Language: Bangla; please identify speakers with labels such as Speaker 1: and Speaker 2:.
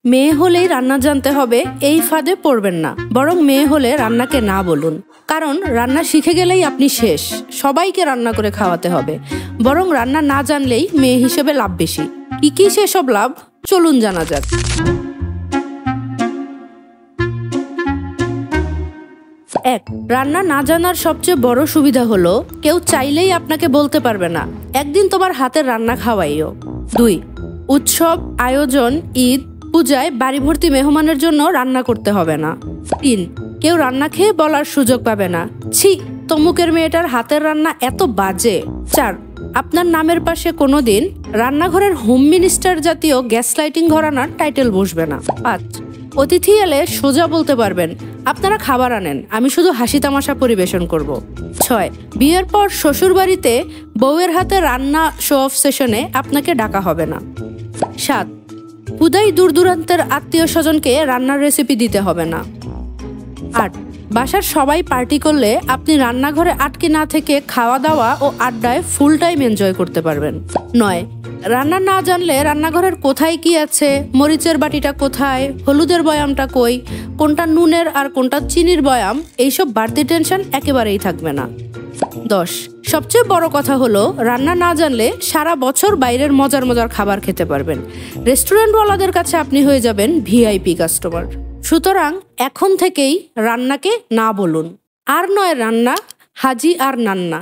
Speaker 1: মেয়ে হলেই রান্না জানতে হবে এই ফাঁদে পড়বেন না, বরং মেয়ে হলে রান্নাকে না বলুন। কারণ রান্না শিখে গেলেই আপনি শেষ, সবাইকে রান্না করে খাওয়াতে হবে। বরং রান্না না জানলেই মেয়ে হিসেবে লাভ বেশি। কি সেসব লাভ, চলুন জানা যাক। এক, রান্না না জানার সবচেয়ে বড় সুবিধা হলো কেউ চাইলেই আপনাকে বলতে পারবে না একদিন তোমার হাতের রান্না খাওয়াইও। ২, উৎসব, আয়োজন, ঈদ, পূজায় বাড়ি ভর্তি মেহমানের জন্য রান্না করতে হবে না। ৩, কেউ রান্না খেয়ে বলার সুযোগ পাবে না, ছি তমুকের মেয়েটার হাতের রান্না এত বাজে। ৪, আপনার নামের পাশে কোনোদিন রান্নাঘরের হোম মিনিস্টার জাতীয় গ্যাস লাইটিং ঘরানার টাইটেল বসবে না। ৫, অতিথি এলে সোজা বলতে পারবেন আপনারা খাবার আনেন, আমি শুধু হাসি তামাশা পরিবেশন করব। ৬, বিয়ের পর শ্বশুর বাড়িতে বউয়ের হাতে রান্না শো অফ সেশনে আপনাকে ডাকা হবে না। ৭, হুদাই দূর দূরান্তের আত্মীয় স্বজনকে রান্নার রেসিপি দিতে হবে না। ৮, বাসার সবাই পার্টি করলে আপনি রান্নাঘরে আটকে না থেকে খাওয়া দাওয়া ও আড্ডায় ফুল টাইম এনজয় করতে পারবেন। ৯, রান্না না জানলে রান্নাঘরের কোথায় কি আছে, মরিচের বাটিটা কোথায়, হলুদের বয়ামটা কই, কোনটা নুনের আর কোনটা চিনির বয়াম, এইসব বাড়তি টেনশন একেবারেই থাকবে না। ১০, সবচেয়ে বড় কথা হলো রান্না না জানলে সারা বছর বাইরের মজার মজার খাবার খেতে পারবেন। রেস্টুরেন্টওয়ালাদের কাছে আপনি হয়ে যাবেন ভিআইপি কাস্টমার। সুতরাং এখন থেকেই রান্নাকে না বলুন। আর নয় রান্না, হাজি আর নান্না।